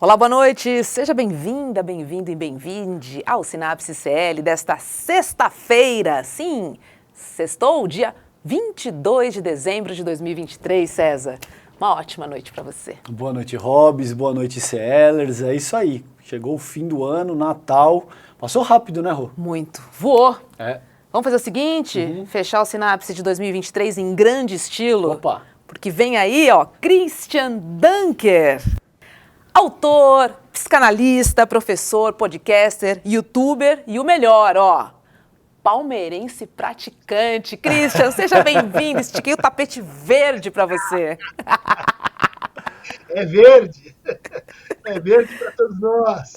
Olá, boa noite. Seja bem-vinda, bem-vindo e bem-vinde ao Sinapse CL desta sexta-feira. Sim, sextou, dia 22 de dezembro de 2023, César. Uma ótima noite para você. Boa noite, Hobbs. Boa noite, CLers. É isso aí. Chegou o fim do ano, Natal. Passou rápido, né, Rô? Muito. Voou. É. Vamos fazer o seguinte? Fechar o Sinapse de 2023 em grande estilo? Opa! Porque vem aí, ó, Christian Dunker. Autor, psicanalista, professor, podcaster, youtuber e o melhor, ó, palmeirense praticante. Christian, seja bem-vindo. Estiquei o tapete verde para você. É verde. É verde para todos nós.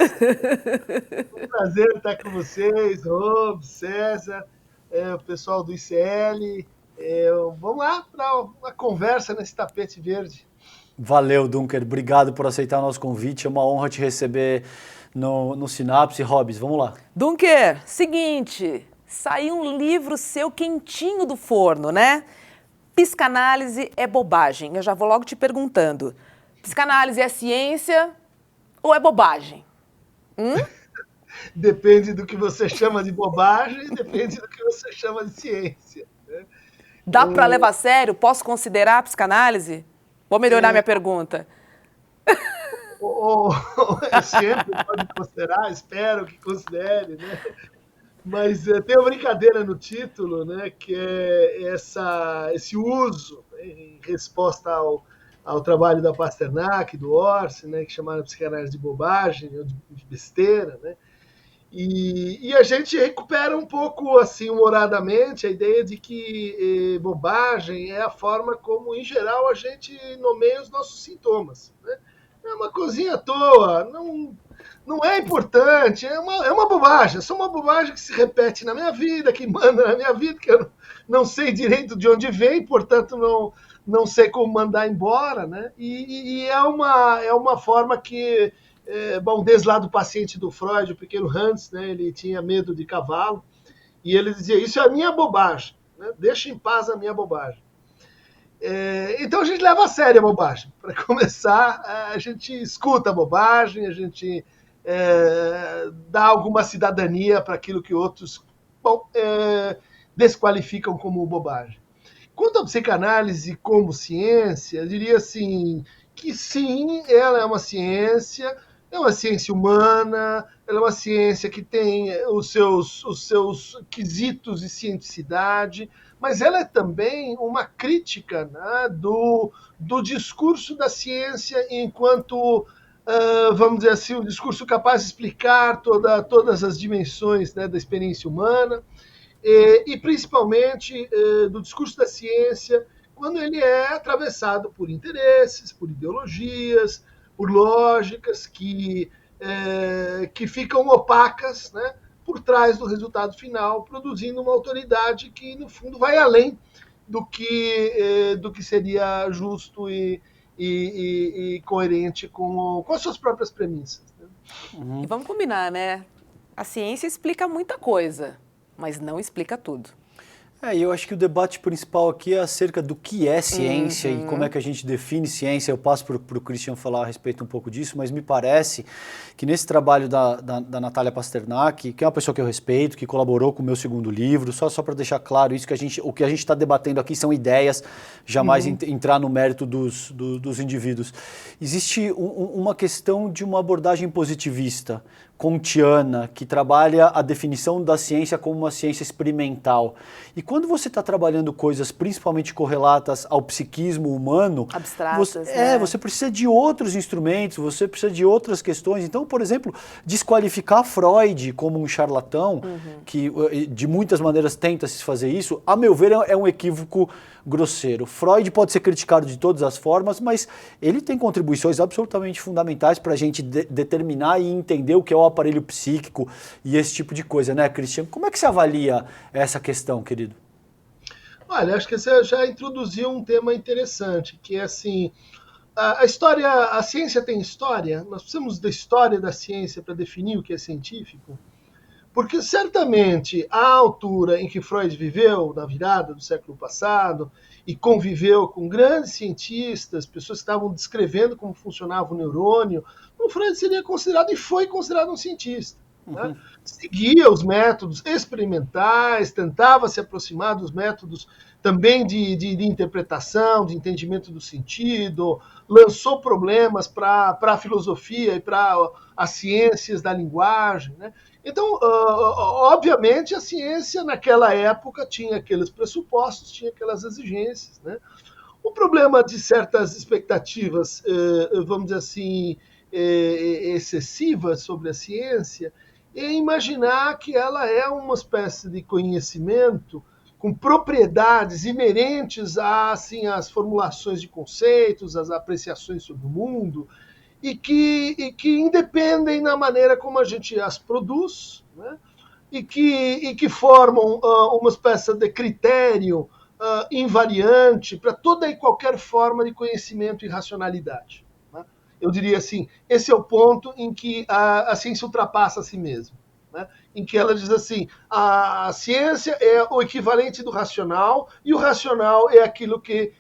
Um prazer estar com vocês, Rob, César, o pessoal do ICL. Vamos lá para uma conversa nesse tapete verde. Valeu, Dunker. Obrigado por aceitar o nosso convite. É uma honra te receber no Sinapse. Hobbs, vamos lá. Dunker, seguinte, saiu um livro seu quentinho do forno, né? Psicanálise é bobagem. Eu já vou logo te perguntando. Psicanálise é ciência ou é bobagem? Depende do que você chama de bobagem, depende do que você chama de ciência. Né? Dá para levar a sério? Posso considerar a psicanálise? Vou melhorar minha pergunta. Sempre pode considerar, espero que considere, né? Mas tem uma brincadeira no título, né, que é esse uso, né, em resposta ao trabalho da Pasternak, do Orsi, né, que chamaram a psicanálise de bobagem, ou de besteira, né? E a gente recupera um pouco, assim, humoradamente, a ideia de que bobagem é a forma como, em geral, a gente nomeia os nossos sintomas. Né? É uma coisinha à toa, não é importante, é uma bobagem, é só uma bobagem que se repete na minha vida, que manda na minha vida, que eu não sei direito de onde vem, portanto não sei como mandar embora. Né? E é uma forma que... bom, desde lá do paciente do Freud, o pequeno Hans, né, ele tinha medo de cavalo, e ele dizia, isso é a minha bobagem, né, deixa em paz a minha bobagem. Então a gente leva a sério a bobagem. Para começar, a gente escuta a bobagem, a gente dá alguma cidadania para aquilo que outros desqualificam como bobagem. Quanto à psicanálise como ciência, eu diria assim, que sim, ela é uma ciência humana, ela é uma ciência que tem os seus quesitos de cientificidade, mas ela é também uma crítica, né, do discurso da ciência enquanto, vamos dizer assim, um discurso capaz de explicar todas as dimensões, né, da experiência humana, e principalmente do discurso da ciência, quando ele é atravessado por interesses, por ideologias, por lógicas que ficam opacas, né, por trás do resultado final, produzindo uma autoridade que, no fundo, vai além do que seria justo e coerente com as suas próprias premissas. Né? E vamos combinar, né? A ciência explica muita coisa, mas não explica tudo. E eu acho que o debate principal aqui é acerca do que é ciência e como é que a gente define ciência. Eu passo para o Christian falar a respeito um pouco disso, mas me parece que nesse trabalho da Natália Pasternak, que é uma pessoa que eu respeito, que colaborou com o meu segundo livro, só para deixar claro isso, o que a gente está debatendo aqui são ideias, jamais entrar no mérito dos indivíduos. Existe uma questão de uma abordagem positivista, kantiana, que trabalha a definição da ciência como uma ciência experimental. E quando você está trabalhando coisas principalmente correlatas ao psiquismo humano, abstratas, né? Você precisa de outros instrumentos, você precisa de outras questões. Então, por exemplo, desqualificar Freud como um charlatão, que de muitas maneiras tenta se fazer isso, a meu ver é um equívoco grosseiro. Freud pode ser criticado de todas as formas, mas ele tem contribuições absolutamente fundamentais para a gente determinar e entender o que é o aparelho psíquico e esse tipo de coisa, né, Christian? Como é que você avalia essa questão, querido? Olha, acho que você já introduziu um tema interessante, que é assim, a ciência tem história, nós precisamos da história da ciência para definir o que é científico, Porque certamente a altura em que Freud viveu, na virada do século passado, e conviveu com grandes cientistas, pessoas que estavam descrevendo como funcionava o neurônio, o Freud seria considerado e foi considerado um cientista. Né? Seguia os métodos experimentais, tentava se aproximar dos métodos também de interpretação, de entendimento do sentido, lançou problemas para a filosofia e para as ciências da linguagem. Né? Então, obviamente, a ciência naquela época tinha aqueles pressupostos, tinha aquelas exigências. Né? O problema de certas expectativas, vamos dizer assim, excessivas sobre a ciência, é imaginar que ela é uma espécie de conhecimento com propriedades inerentes às formulações de conceitos, às apreciações sobre o mundo, e que independem da maneira como a gente as produz, né? e que formam uma espécie de critério invariante para toda e qualquer forma de conhecimento e racionalidade. Né? Eu diria assim, esse é o ponto em que a ciência ultrapassa a si mesma. Né? Em que ela diz assim, a ciência é o equivalente do racional, e o racional é aquilo que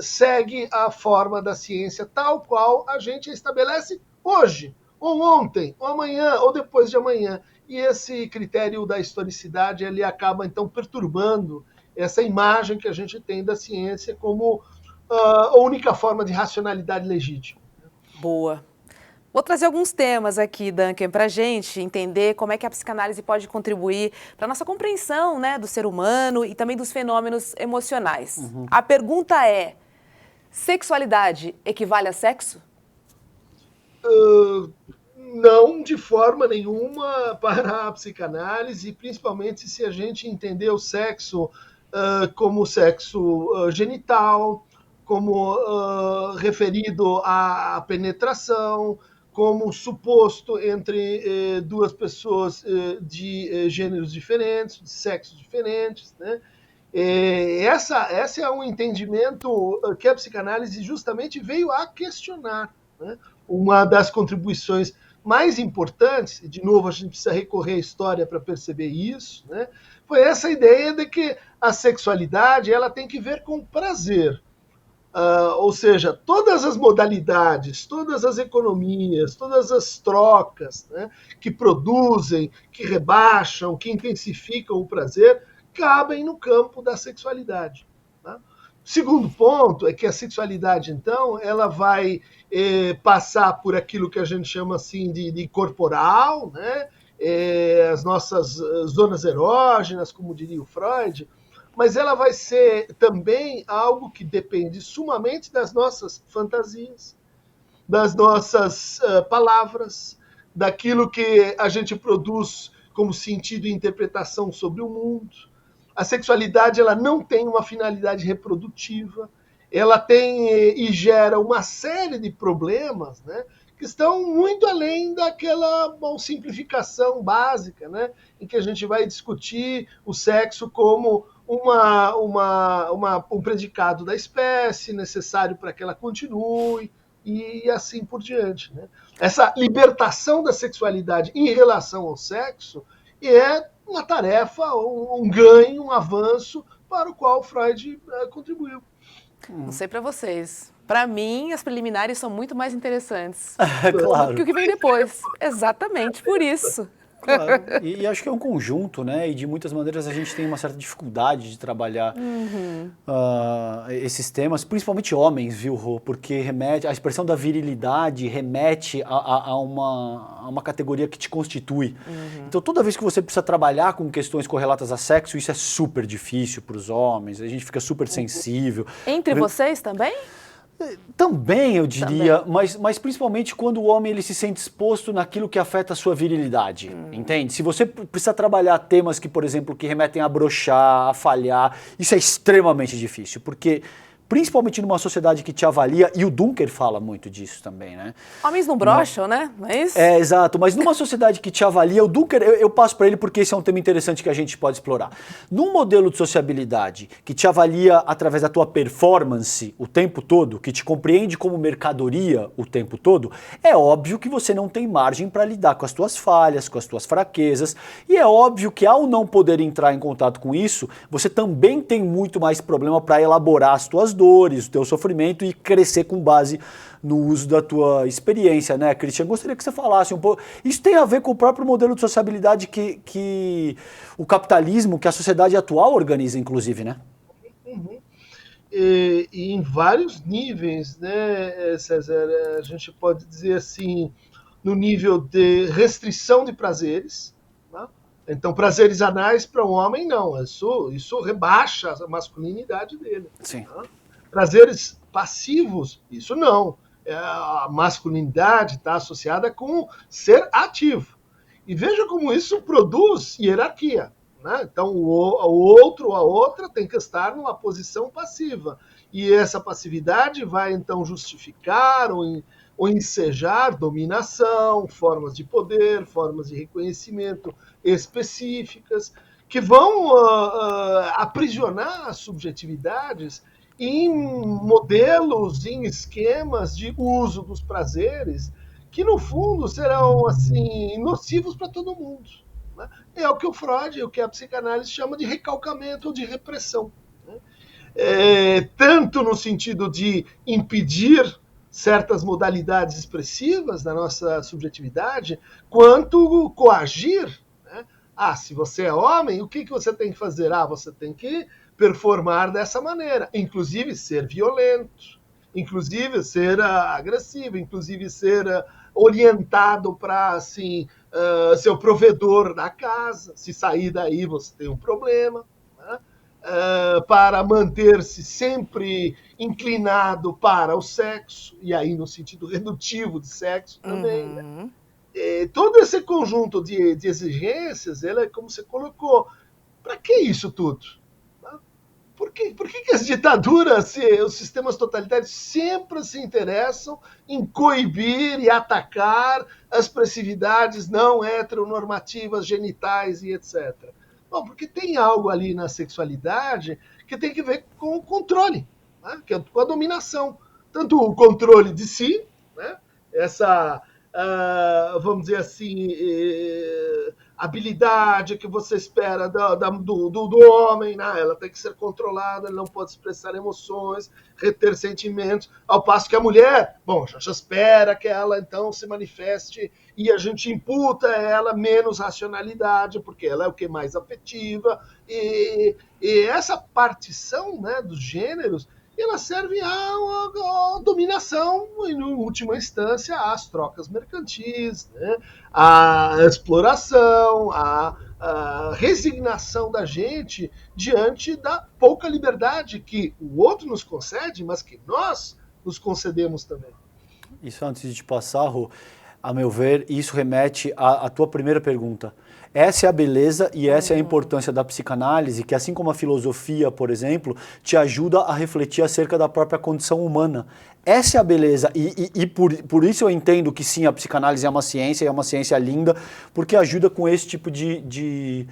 segue a forma da ciência tal qual a gente estabelece hoje, ou ontem, ou amanhã, ou depois de amanhã. E esse critério da historicidade ele acaba, então, perturbando essa imagem que a gente tem da ciência como a única forma de racionalidade legítima. Boa. Vou trazer alguns temas aqui, Duncan, para a gente entender como é que a psicanálise pode contribuir para a nossa compreensão, né, do ser humano e também dos fenômenos emocionais. A pergunta é, sexualidade equivale a sexo? Não, de forma nenhuma para a psicanálise, principalmente se a gente entender o sexo como sexo genital, como referido à penetração, como suposto entre duas pessoas de gêneros diferentes, de sexos diferentes. Né? Esse é um entendimento que a psicanálise justamente veio a questionar. Né? Uma das contribuições mais importantes, e de novo a gente precisa recorrer à história para perceber isso, né? Foi essa ideia de que a sexualidade ela tem que ver com prazer. Ou seja, todas as modalidades, todas as economias, todas as trocas, né, que produzem, que rebaixam, que intensificam o prazer, cabem no campo da sexualidade. Tá? Segundo ponto é que a sexualidade, então, ela vai passar por aquilo que a gente chama assim de corporal, né, as nossas zonas erógenas, como diria o Freud, mas ela vai ser também algo que depende sumamente das nossas fantasias, das nossas palavras, daquilo que a gente produz como sentido e interpretação sobre o mundo. A sexualidade ela não tem uma finalidade reprodutiva, ela tem e gera uma série de problemas, né, que estão muito além daquela simplificação básica, né, em que a gente vai discutir o sexo como um predicado da espécie necessário para que ela continue e assim por diante. Né? Essa libertação da sexualidade em relação ao sexo é uma tarefa, um ganho, um avanço para o qual Freud contribuiu. Não sei para vocês. Para mim, as preliminares são muito mais interessantes Claro. do que o que vem depois. Exatamente por isso. Claro. E acho que é um conjunto, né? E de muitas maneiras a gente tem uma certa dificuldade de trabalhar esses temas, principalmente homens, viu, Rô? Porque remete, a expressão da virilidade remete a uma categoria que te constitui. Então toda vez que você precisa trabalhar com questões correlatas a sexo, isso é super difícil para os homens, a gente fica super sensível. Entre vocês também? Também, eu diria, mas principalmente quando o homem ele se sente exposto naquilo que afeta a sua virilidade, entende? Se você precisa trabalhar temas que, por exemplo, que remetem a broxar, a falhar, isso é extremamente difícil, porque principalmente numa sociedade que te avalia, e o Dunker fala muito disso também, né? Homens não brocham, né? Não é isso? É, exato, mas numa sociedade que te avalia, o Dunker, eu passo para ele porque esse é um tema interessante que a gente pode explorar. Num modelo de sociabilidade que te avalia através da tua performance o tempo todo, que te compreende como mercadoria o tempo todo, é óbvio que você não tem margem para lidar com as tuas falhas, com as tuas fraquezas, e é óbvio que ao não poder entrar em contato com isso, você também tem muito mais problema para elaborar as tuas dores, o teu sofrimento e crescer com base no uso da tua experiência, né, Christian? Gostaria que você falasse um pouco. Isso tem a ver com o próprio modelo de sociabilidade que o capitalismo, que a sociedade atual organiza, inclusive, né? Uhum. E em vários níveis, né, César? A gente pode dizer assim, no nível de restrição de prazeres, né? Então, prazeres anais para um homem, não. Isso rebaixa a masculinidade dele. Sim. Né? Prazeres passivos, isso não. A masculinidade está associada com ser ativo. E veja como isso produz hierarquia. Né? Então, o outro ou a outra tem que estar numa posição passiva. E essa passividade vai, então, justificar ou ensejar dominação, formas de poder, formas de reconhecimento específicas, que vão aprisionar as subjetividades em modelos, em esquemas de uso dos prazeres, que, no fundo, serão assim nocivos para todo mundo. Né? É o que o Freud, o que a psicanálise chama de recalcamento ou de repressão. Né? Tanto no sentido de impedir certas modalidades expressivas da nossa subjetividade, quanto coagir. Né? Se você é homem, o que você tem que fazer? Você tem que performar dessa maneira, inclusive ser violento, inclusive ser agressivo, inclusive ser orientado para assim, ser o provedor da casa. Se sair daí, você tem um problema. Né? Para manter-se sempre inclinado para o sexo, e aí no sentido redutivo de sexo também. Né? Todo esse conjunto de exigências, ela, como você colocou, para que isso tudo? Por que as ditaduras, os sistemas totalitários sempre se interessam em coibir e atacar as expressividades não heteronormativas, genitais e etc.? Bom, porque tem algo ali na sexualidade que tem que ver com o controle, né? Com a dominação. Tanto o controle de si, né? Essa, vamos dizer assim, habilidade que você espera do homem, né? Ela tem que ser controlada, ela não pode expressar emoções, reter sentimentos, ao passo que a mulher, bom, já espera que ela então se manifeste e a gente imputa a ela menos racionalidade, porque ela é o que mais afetiva, e essa partição, né, dos gêneros, ela serve à dominação e, em última instância, às trocas mercantis, né? À exploração, à resignação da gente diante da pouca liberdade que o outro nos concede, mas que nós nos concedemos também. Isso antes de te passar, Rô, a meu ver, isso remete à tua primeira pergunta. Essa é a beleza e essa é a importância da psicanálise, que assim como a filosofia, por exemplo, te ajuda a refletir acerca da própria condição humana. Essa é a beleza e por isso eu entendo que sim, a psicanálise é uma ciência linda, porque ajuda com esse tipo de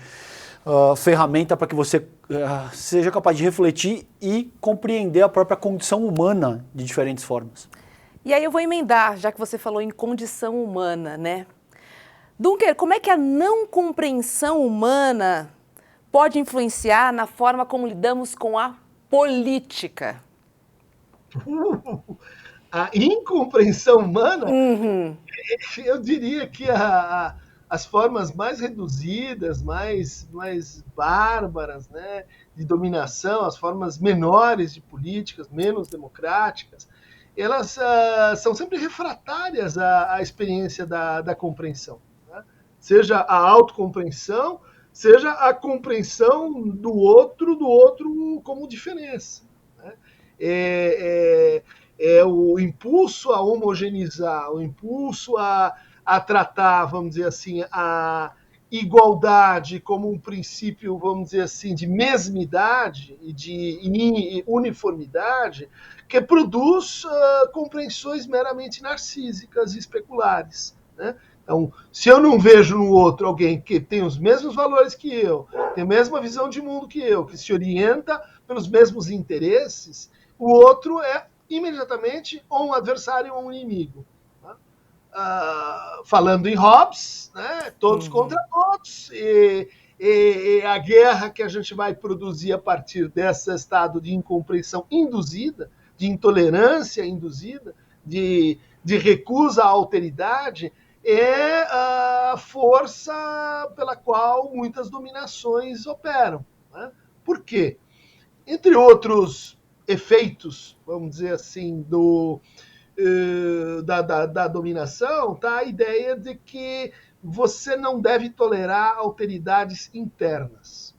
ferramenta para que você seja capaz de refletir e compreender a própria condição humana de diferentes formas. E aí eu vou emendar, já que você falou em condição humana, né? Dunker, como é que a não compreensão humana pode influenciar na forma como lidamos com a política? A incompreensão humana, Uhum. eu diria que as formas mais reduzidas, mais bárbaras, né, de dominação, as formas menores de políticas, menos democráticas, elas são sempre refratárias à experiência da compreensão. Né? Seja a autocompreensão, seja a compreensão do outro como diferença. Né? É o impulso a homogeneizar, o impulso a tratar, vamos dizer assim, a igualdade como um princípio, vamos dizer assim, de mesmidade e de uniformidade, que produz compreensões meramente narcísicas e especulares, né? Então, se eu não vejo no outro alguém que tem os mesmos valores que eu, tem a mesma visão de mundo que eu, que se orienta pelos mesmos interesses, o outro é imediatamente ou um adversário ou um inimigo. Falando em Hobbes, né, todos contra todos, e a guerra que a gente vai produzir a partir desse estado de incompreensão induzida, de intolerância induzida, de recusa à alteridade, é a força pela qual muitas dominações operam. Né? Por quê? Entre outros efeitos, vamos dizer assim, da dominação, tá a ideia de que você não deve tolerar alteridades internas.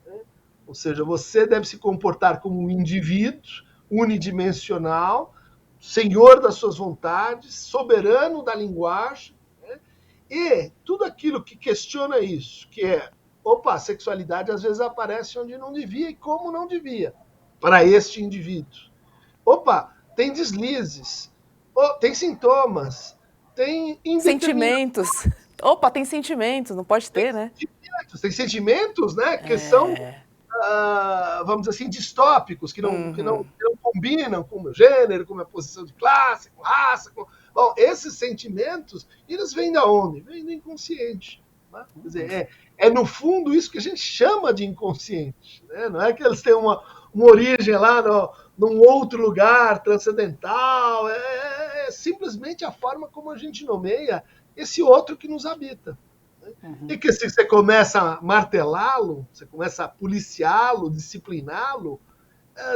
Né? Ou seja, você deve se comportar como um indivíduo unidimensional, senhor das suas vontades, soberano da linguagem, né? E tudo aquilo que questiona isso, que é, opa, a sexualidade às vezes aparece onde não devia e como não devia, para este indivíduo. Opa, tem deslizes, tem sintomas, tem sentimentos. Opa, tem sentimentos, não pode ter, né? Tem sentimentos, né, que são, vamos dizer assim, distópicos, que não combinam com o meu gênero, com a minha posição de classe, com raça. Bom, esses sentimentos, eles vêm de onde? Vêm do inconsciente. Né? Quer dizer, no fundo isso que a gente chama de inconsciente. Né? Não é que eles têm uma origem lá num outro lugar transcendental, é simplesmente a forma como a gente nomeia esse outro que nos habita. Né? E que se você começa a martelá-lo, você começa a policiá-lo, discipliná-lo,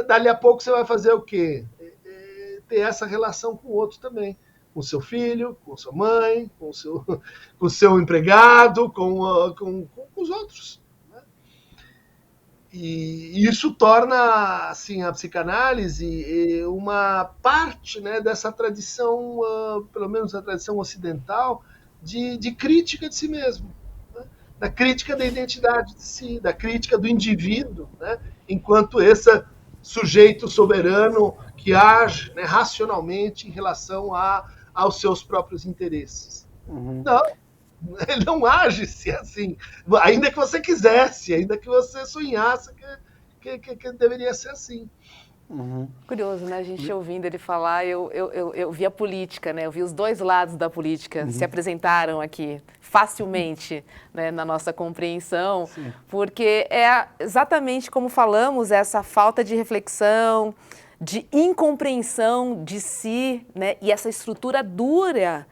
dali a pouco você vai fazer o quê? Ter essa relação com o outro também. Com o seu filho, com a sua mãe, com o seu empregado, com os outros. E isso torna assim, a psicanálise uma parte, né, dessa tradição, pelo menos a tradição ocidental, de crítica de si mesmo, né? Da crítica da identidade de si, da crítica do indivíduo, né, enquanto esse sujeito soberano que age, né, racionalmente em relação aos seus próprios interesses. Não. Ele não age assim, ainda que você quisesse, ainda que você sonhasse que deveria ser assim. Curioso, né? A gente ouvindo ele falar, eu vi a política, né? Eu vi os dois lados da política se apresentaram aqui facilmente, né, na nossa compreensão. Sim. Porque é exatamente como falamos, essa falta de reflexão, de incompreensão de si, né? E essa estrutura dura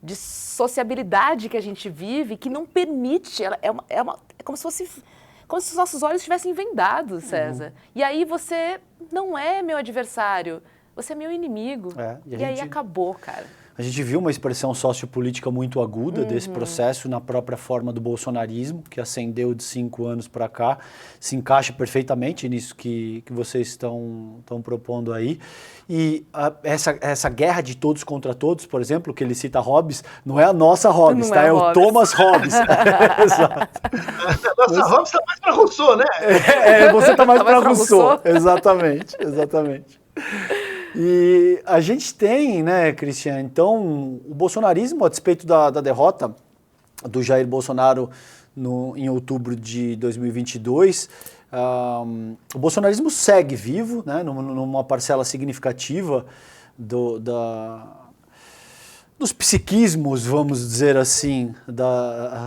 de sociabilidade que a gente vive, que não permite, é como se fosse, como se os nossos olhos estivessem vendados, César. E aí você não é meu adversário, você é meu inimigo. E aí acabou, cara. A gente viu uma expressão sociopolítica muito aguda desse processo na própria forma do bolsonarismo, que ascendeu de 5 anos para cá, se encaixa perfeitamente nisso que vocês estão propondo aí. E essa guerra de todos contra todos, por exemplo, que ele cita Hobbes, não é a nossa Hobbes, tá? É o Thomas Hobbes. Exato. A nossa Hobbes está mais para Rousseau, né? Você está mais para Rousseau. Exatamente, exatamente. E a gente tem, né, Cristian, então, o bolsonarismo, a despeito da derrota do Jair Bolsonaro em outubro de 2022, o bolsonarismo segue vivo, né, numa parcela significativa dos psiquismos, vamos dizer assim,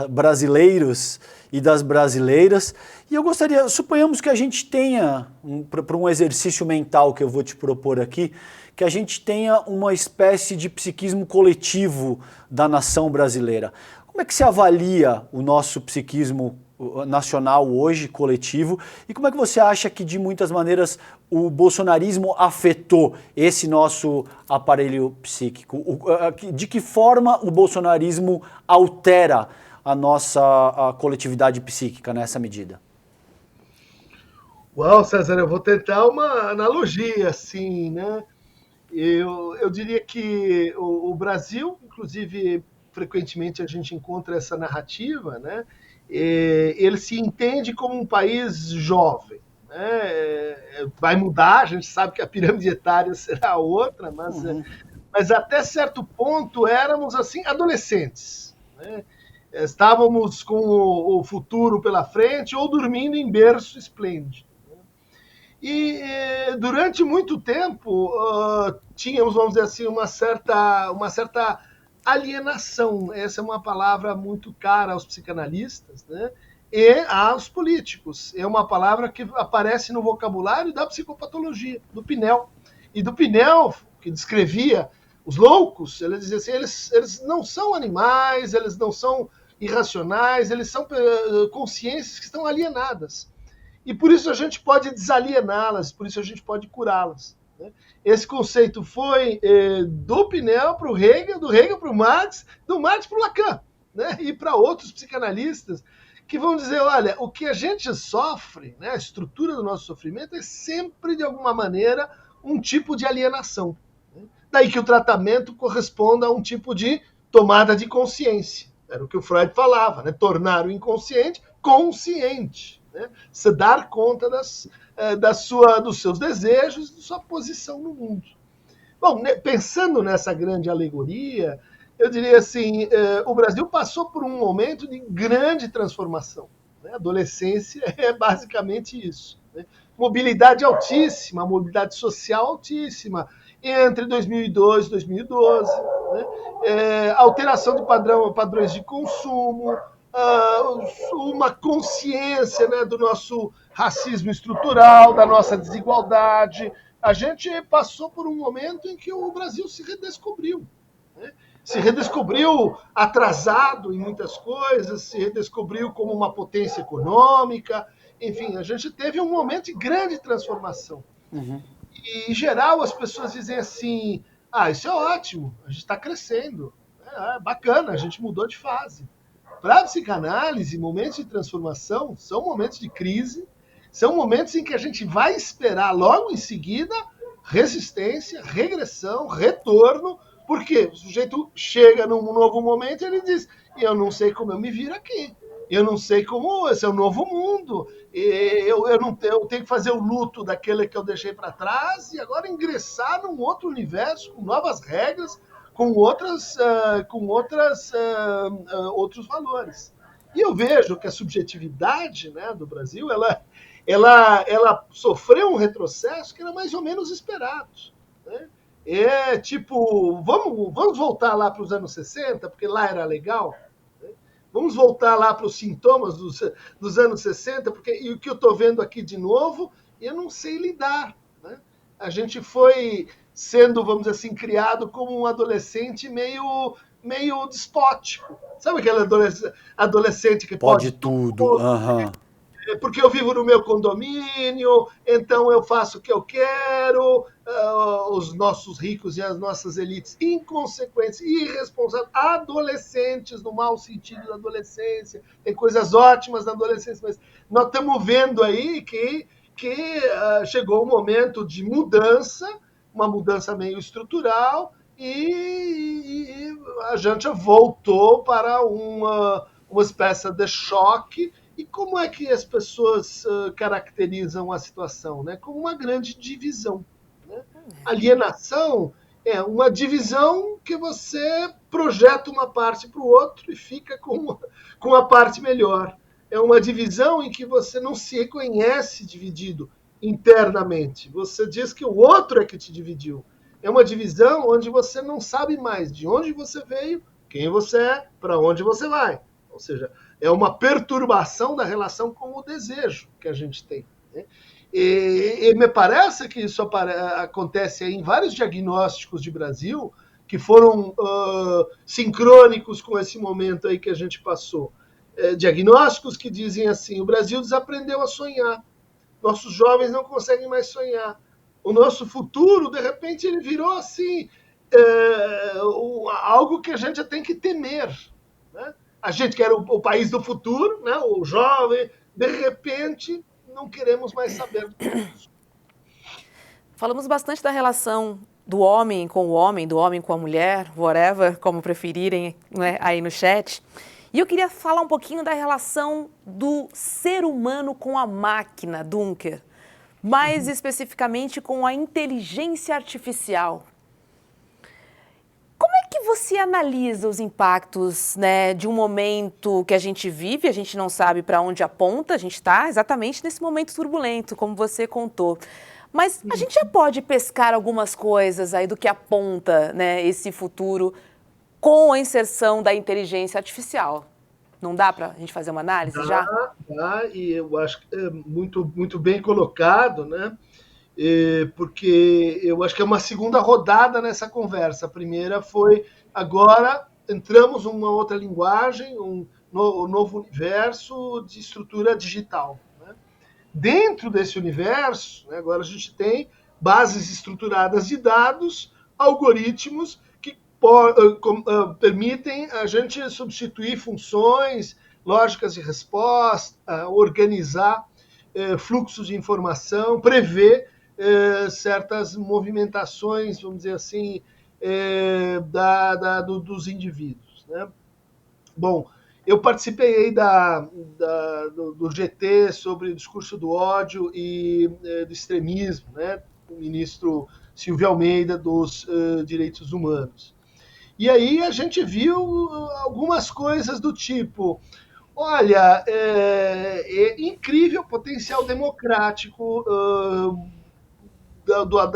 brasileiros e das brasileiras. E eu gostaria, suponhamos que a gente tenha, para um exercício mental que eu vou te propor aqui, que a gente tenha uma espécie de psiquismo coletivo da nação brasileira. Como é que se avalia o nosso psiquismo nacional hoje, coletivo, e como é que você acha que, de muitas maneiras, o bolsonarismo afetou esse nosso aparelho psíquico? De que forma o bolsonarismo altera a nossa coletividade psíquica nessa medida? Uau, César, eu vou tentar uma analogia, assim, né? Eu diria que o Brasil, inclusive, frequentemente a gente encontra essa narrativa, né? ele se entende como um país jovem. Vai mudar, a gente sabe que a pirâmide etária será outra, mas até certo ponto éramos assim adolescentes, né? Estávamos com o futuro pela frente ou dormindo em berço esplêndido. E durante muito tempo tínhamos, vamos dizer assim, uma certa alienação. Essa é uma palavra muito cara aos psicanalistas, né? E aos políticos. É uma palavra que aparece no vocabulário da psicopatologia, do Pinel. E do Pinel, que descrevia os loucos, ele dizia assim, eles não são animais, eles não são irracionais, eles são consciências que estão alienadas. E por isso a gente pode desaliená-las, por isso a gente pode curá-las. Né? Esse conceito foi do Pinel para o Hegel, do Hegel para o Marx, do Marx para o Lacan, né? E para outros psicanalistas que vão dizer, olha, o que a gente sofre, né, a estrutura do nosso sofrimento é sempre, de alguma maneira, um tipo de alienação. Né? Daí que o tratamento corresponda a um tipo de tomada de consciência. Era o que o Freud falava, né? Tornar o inconsciente consciente. Né? Se dar conta dos seus desejos, de sua posição no mundo. Bom, pensando nessa grande alegoria, eu diria assim, o Brasil passou por um momento de grande transformação. Né? A adolescência é basicamente isso. Né? Mobilidade altíssima, mobilidade social altíssima, entre 2002 e 2012, né? Alteração de padrões de consumo, uma consciência, né, do nosso racismo estrutural, da nossa desigualdade. A gente passou por um momento em que o Brasil se redescobriu. Né? Se redescobriu atrasado em muitas coisas, se redescobriu como uma potência econômica. Enfim, a gente teve um momento de grande transformação. E, em geral, as pessoas dizem assim, isso é ótimo, a gente está crescendo, bacana, a gente mudou de fase. Para a psicanálise, momentos de transformação são momentos de crise, são momentos em que a gente vai esperar logo em seguida resistência, regressão, retorno, porque o sujeito chega num novo momento e ele diz, eu não sei como eu me viro aqui, eu não sei como, esse é o novo mundo, eu tenho que fazer o luto daquele que eu deixei para trás e agora ingressar num outro universo com novas regras, com outros valores. E eu vejo que a subjetividade, né, do Brasil, ela sofreu um retrocesso que era mais ou menos esperado. Né? Tipo, vamos voltar lá para os anos 60, porque lá era legal. Né? Vamos voltar lá para os sintomas dos anos 60, e o que eu estou vendo aqui de novo, eu não sei lidar. Né? A gente foi sendo, vamos dizer assim, criado como um adolescente meio despótico. Sabe aquele adolescente que pode tudo? Porque eu vivo no meu condomínio, então eu faço o que eu quero, os nossos ricos e as nossas elites inconsequentes, irresponsáveis, adolescentes, no mau sentido da adolescência, tem coisas ótimas na adolescência, mas nós estamos vendo aí que chegou o momento de mudança, uma mudança meio estrutural, e a gente voltou para uma espécie de choque. E como é que as pessoas caracterizam a situação? Né? Como uma grande divisão. Né? Alienação é uma divisão que você projeta uma parte para o outro e fica com a parte melhor. É uma divisão em que você não se reconhece dividido internamente. Você diz que o outro é que te dividiu. É uma divisão onde você não sabe mais de onde você veio, quem você é, para onde você vai. Ou seja, é uma perturbação da relação com o desejo que a gente tem. Né? E me parece que isso acontece em vários diagnósticos de Brasil que foram sincrônicos com esse momento aí que a gente passou. Diagnósticos que dizem assim, o Brasil desaprendeu a sonhar. Nossos jovens não conseguem mais sonhar. O nosso futuro, de repente, ele virou assim, algo que a gente tem que temer. Né? A gente que era o país do futuro, né? O jovem, de repente, não queremos mais saber disso. Falamos bastante da relação do homem com o homem, do homem com a mulher, whatever, como preferirem, né, aí no chat. E eu queria falar um pouquinho da relação do ser humano com a máquina, Duncker. Mais especificamente com a inteligência artificial. Como é que você analisa os impactos, né, de um momento que a gente vive, a gente não sabe para onde aponta, a gente está exatamente nesse momento turbulento, como você contou. Mas a gente já pode pescar algumas coisas aí do que aponta, né, esse futuro com a inserção da inteligência artificial. Não dá para a gente fazer uma análise já? Dá, e eu acho que é muito, muito bem colocado, né? Porque eu acho que é uma segunda rodada nessa conversa. A primeira foi, agora entramos numa outra linguagem, um novo universo de estrutura digital. Né? Dentro desse universo, né, agora a gente tem bases estruturadas de dados, algoritmos que permitem a gente substituir funções, lógicas de resposta, organizar fluxos de informação, prever certas movimentações, vamos dizer assim, dos indivíduos. Né? Bom, eu participei do GT sobre o discurso do ódio e do extremismo, né? O ministro Silvio Almeida dos Direitos Humanos. E aí a gente viu algumas coisas do tipo, olha, é incrível o potencial democrático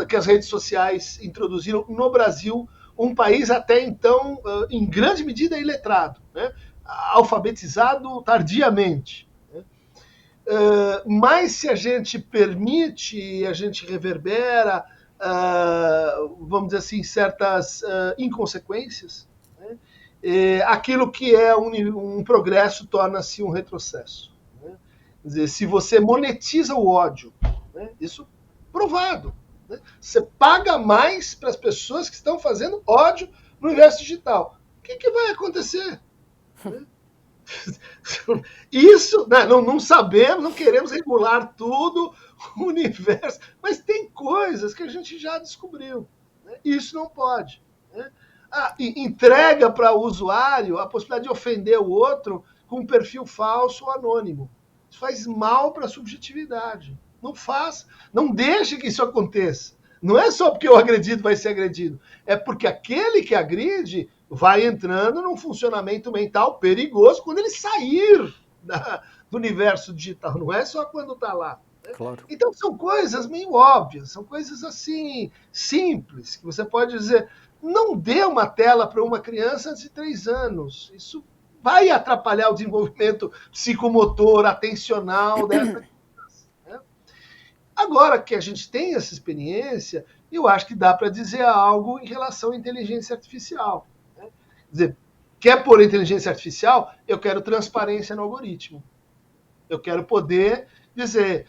que as redes sociais introduziram no Brasil, um país até então, em grande medida, iletrado, né? Alfabetizado tardiamente. Né? Mas se a gente permite, a gente reverbera, vamos dizer assim, certas inconsequências, né? Aquilo que é um progresso torna-se um retrocesso. Né? Quer dizer, se você monetiza o ódio, né? Isso provado. Né? Você paga mais para as pessoas que estão fazendo ódio no universo digital. O que vai acontecer? Isso, né? Não sabemos, não queremos regular tudo, o universo, mas tem coisas que a gente já descobriu. Né? Isso não pode. Né? Entrega para o usuário a possibilidade de ofender o outro com um perfil falso ou anônimo. Isso faz mal para a subjetividade. Não faça, não deixe que isso aconteça. Não é só porque o agredido vai ser agredido, é porque aquele que agride vai entrando num funcionamento mental perigoso quando ele sair do universo digital, não é só quando está lá. Né? Claro. Então são coisas meio óbvias, são coisas assim, simples, que você pode dizer, não dê uma tela para uma criança antes de 3 anos, isso vai atrapalhar o desenvolvimento psicomotor, atencional dessa criança. Né? Agora que a gente tem essa experiência, eu acho que dá para dizer algo em relação à inteligência artificial. Né? Quer dizer, quer pôr inteligência artificial? Eu quero transparência no algoritmo. Eu quero poder dizer,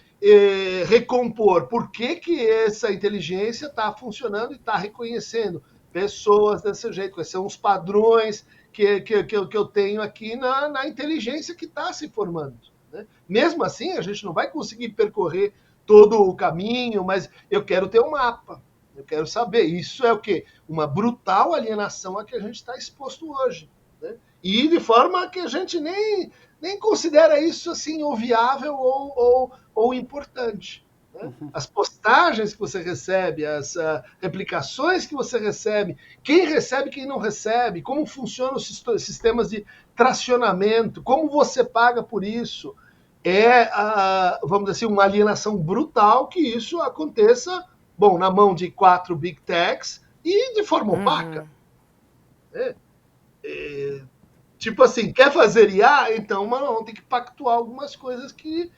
recompor por que essa inteligência está funcionando e está reconhecendo pessoas desse jeito, quais são os padrões que eu tenho aqui na inteligência que está se formando. Né? Mesmo assim, a gente não vai conseguir percorrer todo o caminho, mas eu quero ter um mapa. Eu quero saber. Isso é o quê? Uma brutal alienação a que a gente está exposto hoje. Né? E de forma que a gente nem considera isso assim ou viável ou importante. Né? As postagens que você recebe, as replicações que você recebe, quem recebe, quem não recebe, como funcionam os sistemas de tracionamento, como você paga por isso, vamos dizer assim, uma alienação brutal que isso aconteça, bom, na mão de 4 big techs e de forma opaca. Tipo assim, quer fazer IA? Então, vamos ter que pactuar algumas coisas que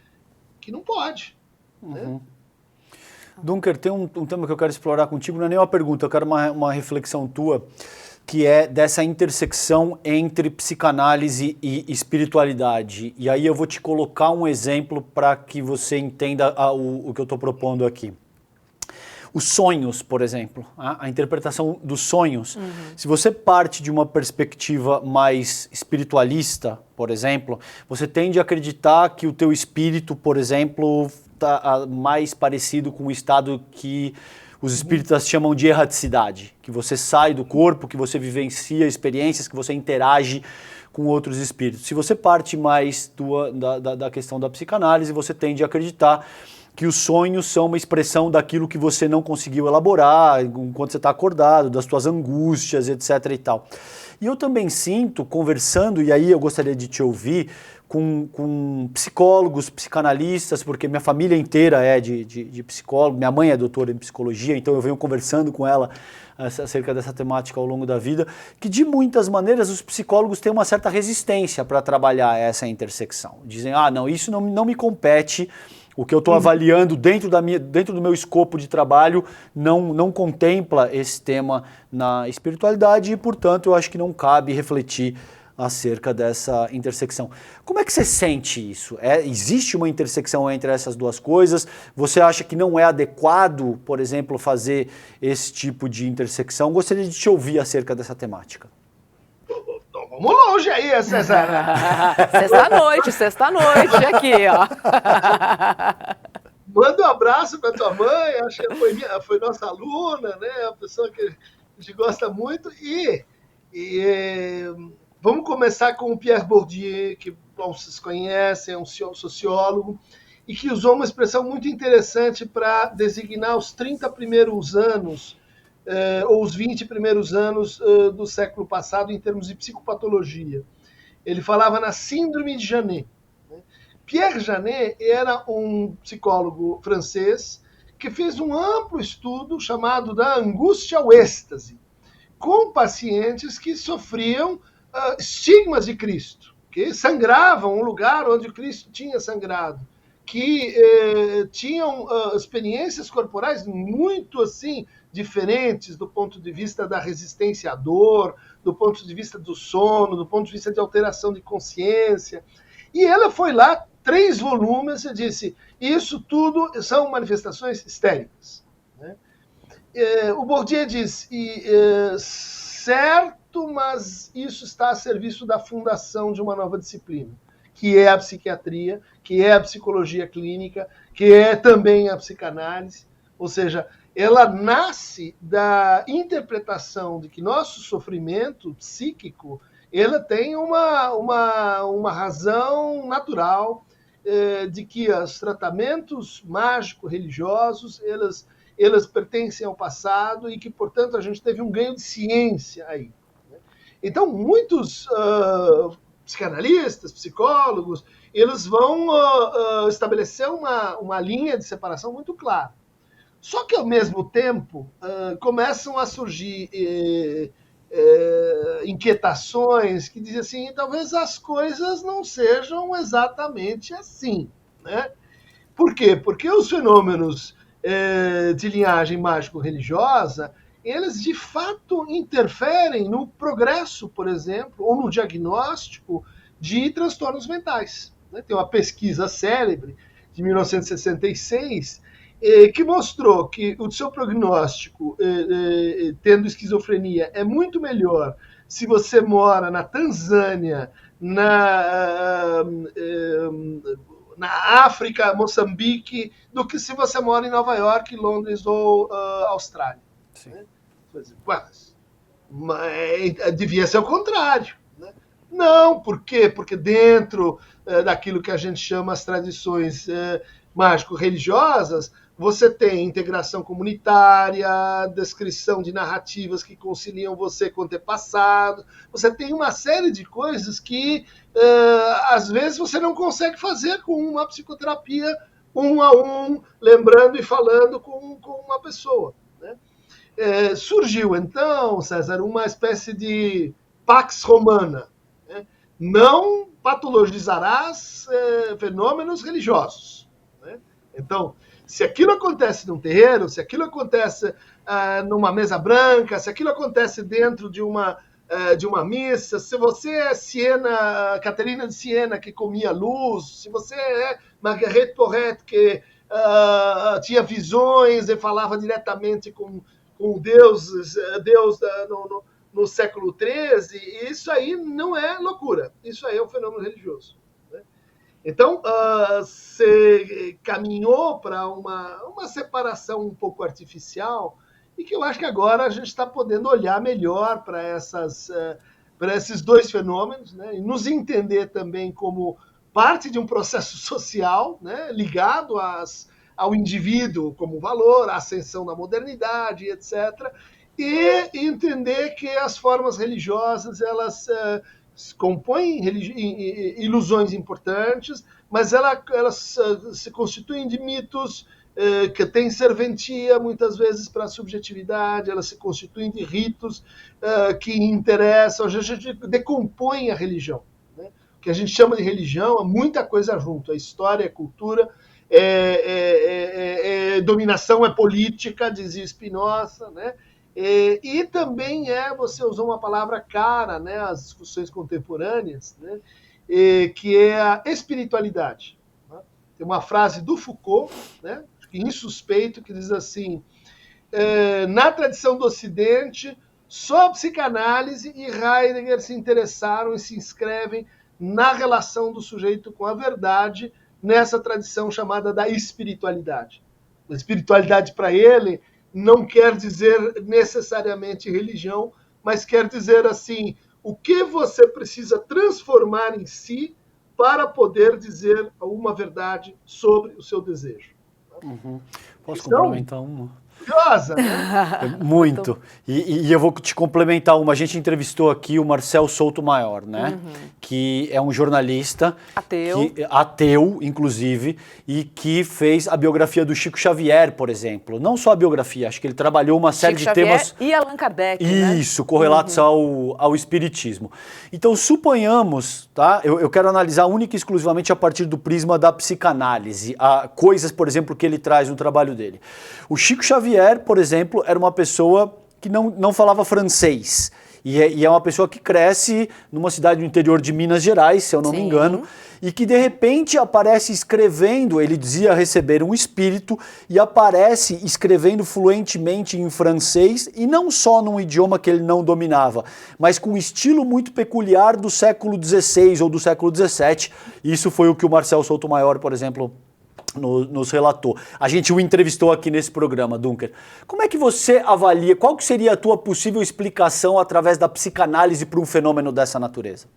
não pode. Né? Duncker, tem um tema que eu quero explorar contigo, não é nem uma pergunta, eu quero uma reflexão tua, que é dessa intersecção entre psicanálise e espiritualidade. E aí eu vou te colocar um exemplo para que você entenda o que eu estou propondo aqui. Os sonhos, por exemplo, a interpretação dos sonhos. Se você parte de uma perspectiva mais espiritualista, por exemplo, você tende a acreditar que o teu espírito, por exemplo, está mais parecido com o estado que os espíritas chamam de erraticidade, que você sai do corpo, que você vivencia experiências, que você interage com outros espíritos. Se você parte mais da questão da psicanálise, você tende a acreditar que os sonhos são uma expressão daquilo que você não conseguiu elaborar enquanto você está acordado, das suas angústias, etc. e tal. E eu também sinto, conversando, e aí eu gostaria de te ouvir, com psicólogos, psicanalistas, porque minha família inteira é de psicólogo, minha mãe é doutora em psicologia, então eu venho conversando com ela acerca dessa temática ao longo da vida, que de muitas maneiras os psicólogos têm uma certa resistência para trabalhar essa intersecção. Dizem, não, isso não me compete, o que eu estou avaliando dentro do meu escopo de trabalho não contempla esse tema na espiritualidade e, portanto, eu acho que não cabe refletir acerca dessa intersecção. Como é que você sente isso? Existe uma intersecção entre essas duas coisas? Você acha que não é adequado, por exemplo, fazer esse tipo de intersecção? Gostaria de te ouvir acerca dessa temática. Vamos longe aí, César. Sexta-noite aqui, ó. Manda um abraço para tua mãe, acho que foi nossa aluna, né? A pessoa que a gente gosta muito. Vamos começar com o Pierre Bourdieu, que vocês conhecem, é um sociólogo, e que usou uma expressão muito interessante para designar os 30 primeiros anos, ou os 20 primeiros anos do século passado, em termos de psicopatologia. Ele falava na síndrome de Janet. Pierre Janet era um psicólogo francês que fez um amplo estudo chamado da angústia ao êxtase, com pacientes que sofriam estigmas de Cristo, que sangravam um lugar onde o Cristo tinha sangrado, que tinham experiências corporais muito assim diferentes do ponto de vista da resistência à dor, do ponto de vista do sono, do ponto de vista de alteração de consciência. E ela foi lá, 3 volumes, e disse, isso tudo são manifestações histéricas. Né? O Bourdieu diz, certo, mas isso está a serviço da fundação de uma nova disciplina, que é a psiquiatria, que é a psicologia clínica, que é também a psicanálise. Ou seja, ela nasce da interpretação de que nosso sofrimento psíquico ela tem uma razão natural, de que os tratamentos mágico-religiosos elas pertencem ao passado e que, portanto, a gente teve um ganho de ciência aí. Então, muitos psicanalistas, psicólogos, eles vão estabelecer uma linha de separação muito clara. Só que, ao mesmo tempo, começam a surgir inquietações que dizem assim, talvez as coisas não sejam exatamente assim. Né? Por quê? Porque os fenômenos de linhagem mágico-religiosa, eles de fato interferem no progresso, por exemplo, ou no diagnóstico de transtornos mentais. Né? Tem uma pesquisa célebre de 1966 que mostrou que o seu prognóstico, tendo esquizofrenia, é muito melhor se você mora na Tanzânia, na África, Moçambique, do que se você mora em Nova York, Londres ou Austrália. Sim. Né? Mas devia ser o contrário. Né? Não, por quê? Porque dentro daquilo que a gente chama as tradições mágico-religiosas, você tem integração comunitária, descrição de narrativas que conciliam você com o antepassado. Você tem uma série de coisas que, às vezes, você não consegue fazer com uma psicoterapia 1 a 1, lembrando e falando com uma pessoa. Né? Surgiu, então, César, uma espécie de pax romana. Né? Não patologizarás fenômenos religiosos. Né? Então, se aquilo acontece num terreiro, se aquilo acontece numa mesa branca, se aquilo acontece dentro de uma missa, se você é Caterina de Siena, que comia luz, se você é Marguerite Porete, que tinha visões e falava diretamente com Deus no século XIII, isso aí não é loucura, isso aí é um fenômeno religioso. Então, se caminhou para uma separação um pouco artificial e que eu acho que agora a gente está podendo olhar melhor para essas para esses dois fenômenos, né, e nos entender também como parte de um processo social, né, ligado ao indivíduo como valor, à ascensão da modernidade, etc., e entender que as formas religiosas elas compõem ilusões importantes, mas elas se constituem de mitos que têm serventia muitas vezes para a subjetividade, elas se constituem de ritos que interessam, a gente decompõe a religião. Né? O que a gente chama de religião é muita coisa junto, é história, é cultura, dominação, é política, dizia Spinoza, né? E também você usou uma palavra cara, né, às discussões contemporâneas, né, que é a espiritualidade. Né? Tem uma frase do Foucault, né, insuspeito, que diz assim: na tradição do Ocidente, só a psicanálise e Heidegger se interessaram e se inscrevem na relação do sujeito com a verdade, nessa tradição chamada da espiritualidade. A espiritualidade, para ele, não quer dizer necessariamente religião, mas quer dizer assim, o que você precisa transformar em si para poder dizer uma verdade sobre o seu desejo. Uhum. Posso complementar uma? Curiosa, né? Muito. E eu vou te complementar uma. A gente entrevistou aqui o Marcel Souto-Maior, né? Que é um jornalista ateu, inclusive, e que fez a biografia do Chico Xavier, por exemplo. Não só a biografia, acho que ele trabalhou uma série Chico de Xavier temas... e Allan Kardec, Isso, né? Correlatos ao espiritismo. Então, suponhamos, tá? Eu quero analisar única e exclusivamente a partir do prisma da psicanálise, coisas, por exemplo, que ele traz no trabalho dele. O Chico Xavier, por exemplo, era uma pessoa que não falava francês. E é uma pessoa que cresce numa cidade do interior de Minas Gerais, se eu não me engano, e que de repente aparece escrevendo, ele dizia receber um espírito, e aparece escrevendo fluentemente em francês, e não só num idioma que ele não dominava, mas com um estilo muito peculiar do século XVI ou do século XVII. Isso foi o que o Marcel Souto-Maior, por exemplo, nos relatou. A gente o entrevistou aqui nesse programa, Dunker. Como é que você avalia, qual que seria a tua possível explicação através da psicanálise para um fenômeno dessa natureza?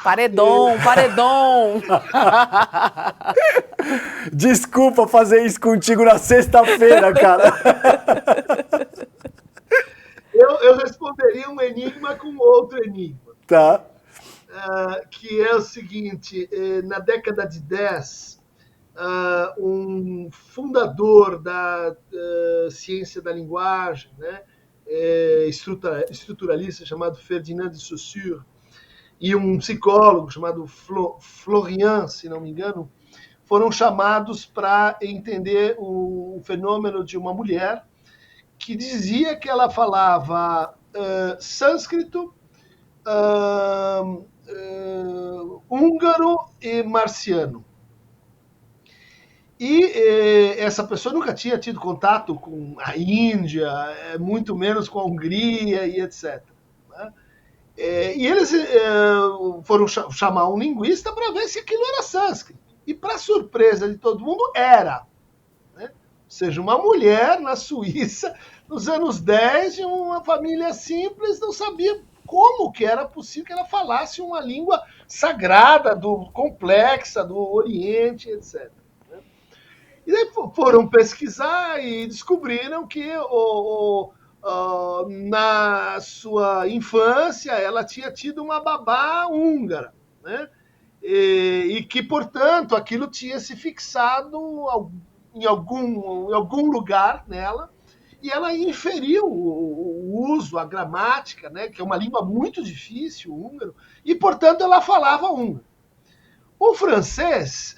Paredão! Desculpa fazer isso contigo na sexta-feira, cara. Eu responderia um enigma com outro enigma. Tá. Que é o seguinte, na década de 10, um fundador da ciência da linguagem, né, estruturalista chamado Ferdinand de Saussure, e um psicólogo chamado Florian, se não me engano, foram chamados para entender o fenômeno de uma mulher que dizia que ela falava sânscrito, húngaro e marciano. E essa pessoa nunca tinha tido contato com a Índia, muito menos com a Hungria e etc. Né? E eles foram chamar um linguista para ver se aquilo era sânscrito. E, para surpresa de todo mundo, era. Né? Ou seja, uma mulher na Suíça, nos anos 10, de uma família simples, não sabia como que era possível que ela falasse uma língua sagrada, complexa, do Oriente, etc. E daí foram pesquisar e descobriram que na sua infância ela tinha tido uma babá húngara, né? E que, portanto, aquilo tinha se fixado em algum lugar nela, e ela inferiu o uso, a gramática, né, que é uma língua muito difícil, o húngaro, e, portanto, ela falava húngaro. O francês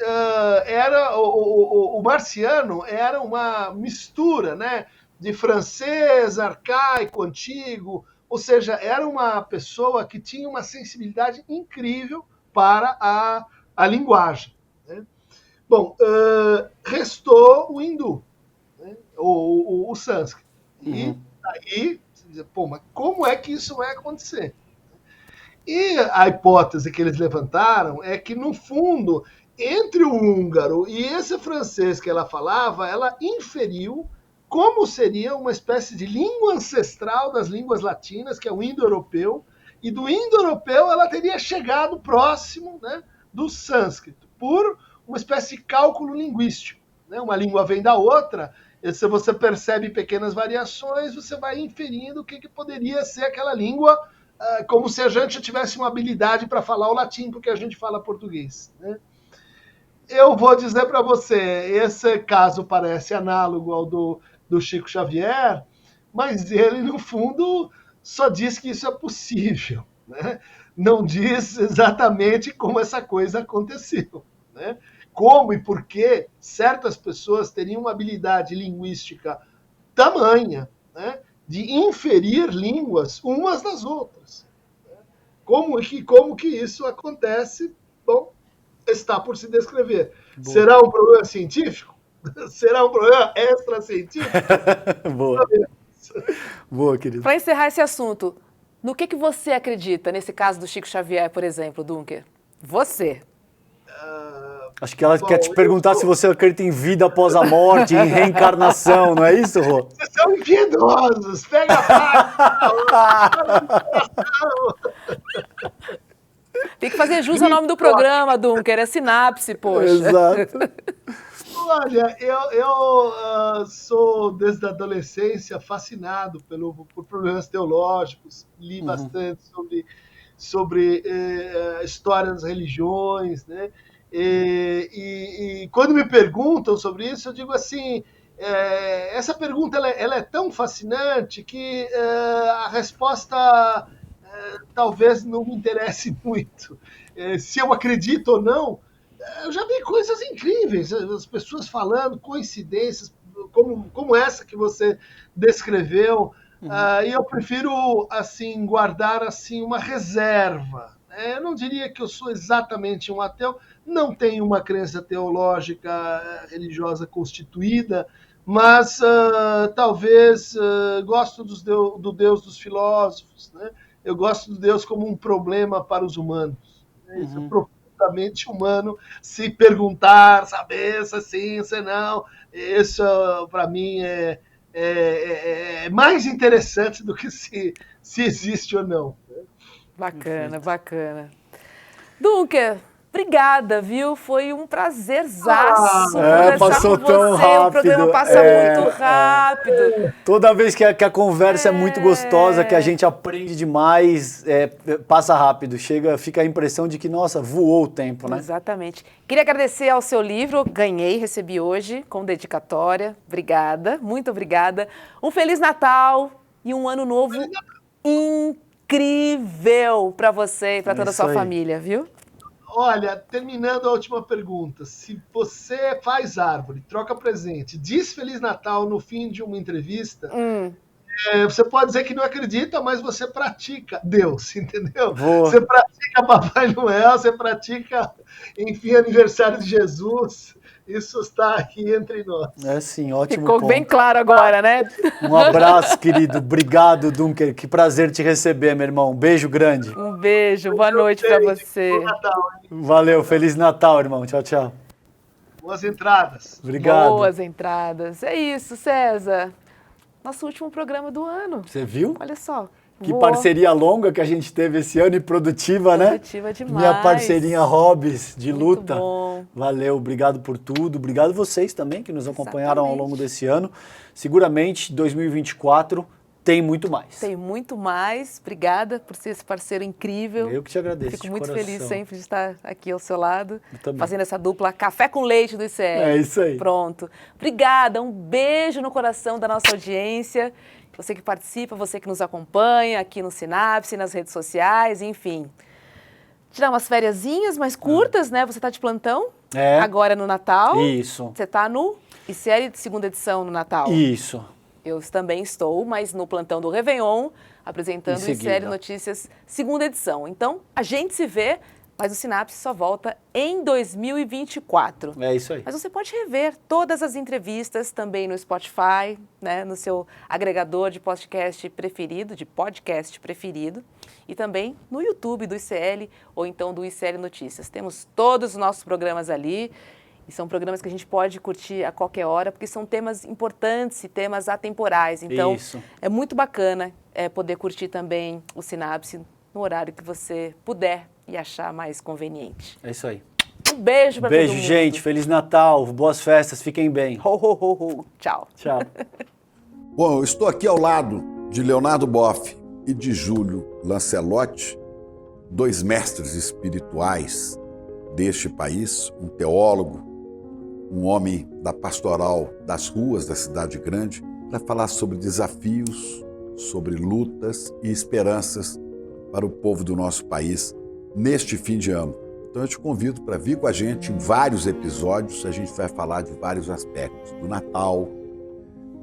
o marciano era uma mistura, né, de francês, arcaico, antigo, ou seja, era uma pessoa que tinha uma sensibilidade incrível para a linguagem. Né? Bom, restou o hindu, né? o sânscrito. E aí, pô, mas como é que isso vai acontecer? E a hipótese que eles levantaram é que, no fundo, entre o húngaro e esse francês que ela falava, ela inferiu como seria uma espécie de língua ancestral das línguas latinas, que é o indo-europeu, e do indo-europeu ela teria chegado próximo, né, do sânscrito, por uma espécie de cálculo linguístico. Né? Uma língua vem da outra, e se você percebe pequenas variações, você vai inferindo o que poderia ser aquela língua, como se a gente tivesse uma habilidade para falar o latim, porque a gente fala português. Né? Eu vou dizer para você, esse caso parece análogo ao do Chico Xavier, mas ele, no fundo, só diz que isso é possível. Né? Não diz exatamente como essa coisa aconteceu. Né? Como e por que certas pessoas teriam uma habilidade linguística tamanha, né, de inferir línguas umas das outras. Como que isso acontece? Bom, está por se descrever. Boa. Será um problema científico? Será um problema extra-científico? Boa. Boa, querido. Para encerrar esse assunto, no que você acredita nesse caso do Chico Xavier, por exemplo, Dunker? Você. Acho que ela quer te perguntar se você acredita em vida após a morte, em reencarnação, não é isso, Rô? Vocês são impiedosos, pega a Tem que fazer jus ao nome do programa, Dunker, é Sinapse, poxa. Exato. Olha, eu sou, desde a adolescência, fascinado por problemas teológicos, li bastante sobre a história das religiões, né? E quando me perguntam sobre isso, eu digo assim, essa pergunta ela é tão fascinante que a resposta talvez não me interesse muito. Se eu acredito ou não, eu já vi coisas incríveis, as pessoas falando, coincidências, como essa que você descreveu, e eu prefiro assim, guardar assim, uma reserva. Eu não diria que eu sou exatamente um ateu, não tenho uma crença teológica religiosa constituída, mas talvez gosto do Deus dos filósofos, né? Eu gosto do Deus como um problema para os humanos. Isso é profundamente humano, se perguntar, saber se sim, se não, isso para mim é mais interessante do que se existe ou não. Bacana, bacana. Dunker, obrigada, viu? Foi um prazerzaço conversar passou com você. Tão rápido. O programa passa muito rápido. Toda vez que a conversa é muito gostosa, que a gente aprende demais, passa rápido. Fica a impressão de que, nossa, voou o tempo, né? Exatamente. Queria agradecer ao seu livro, recebi hoje, com dedicatória. Obrigada, muito obrigada. Um Feliz Natal e um Ano Novo incrível para você e para toda a sua família, viu? Olha, terminando a última pergunta, se você faz árvore, troca presente, diz Feliz Natal no fim de uma entrevista, você pode dizer que não acredita, mas você pratica Deus, entendeu? Boa. Você pratica Papai Noel, você pratica, enfim, aniversário de Jesus. Isso está aqui entre nós. Sim, ótimo Ficou ponto. bem claro agora, né? Um abraço, querido. Obrigado, Dunker. Que prazer te receber, meu irmão. Um beijo grande. Um beijo, boa noite para você. Bom Natal, hein? Valeu, Feliz Natal, irmão. Tchau, tchau. Boas entradas. Obrigado. Boas entradas. É isso, César. Nosso último programa do ano. Você viu? Olha só. Que parceria longa que a gente teve esse ano e produtiva, né? Produtiva demais. Minha parceirinha Hobbes de Muito luta. bom. Valeu, obrigado por tudo. Obrigado vocês também que nos acompanharam ao longo desse ano. Seguramente 2024 tem muito mais. Tem muito mais. Obrigada por ser esse parceiro incrível. Eu que te agradeço. Fico muito feliz sempre de estar aqui ao seu lado, também. fazendo essa dupla café com leite do ICL. É isso aí. Pronto. Obrigada, um beijo no coração da nossa audiência. Você que participa, você que nos acompanha aqui no Sinapse, nas redes sociais, enfim. Tirar umas fériasinhas mais curtas, né? Você está de plantão? Agora no Natal. Isso. Você está no ICL de segunda edição no Natal. Isso. Eu também estou, mas no plantão do Réveillon, apresentando o ICL Notícias segunda edição. Então, a gente se vê, mas o Sinapse só volta em 2024. É isso aí. Mas você pode rever todas as entrevistas também no Spotify, né, no seu agregador de podcast preferido, e também no YouTube do ICL ou então do ICL Notícias. Temos todos os nossos programas ali E são programas que a gente pode curtir a qualquer hora, porque são temas importantes e temas atemporais. Então, Isso. é muito bacana poder curtir também o Sinapse no horário que você puder e achar mais conveniente. É isso aí. Um beijo para todo mundo. Beijo, gente. Feliz Natal. Boas festas. Fiquem bem. Ho, ho, ho, ho. Tchau. Tchau. Bom, eu estou aqui ao lado de Leonardo Boff e de Júlio Lancelotti, dois mestres espirituais deste país, um teólogo, um homem da pastoral das ruas da cidade grande, para falar sobre desafios, sobre lutas e esperanças para o povo do nosso país neste fim de ano. Então eu te convido para vir com a gente em vários episódios. A gente vai falar de vários aspectos do Natal,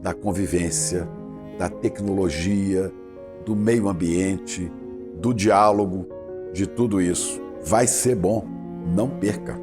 da convivência, da tecnologia, do meio ambiente, do diálogo, de tudo isso. Vai ser bom, não perca!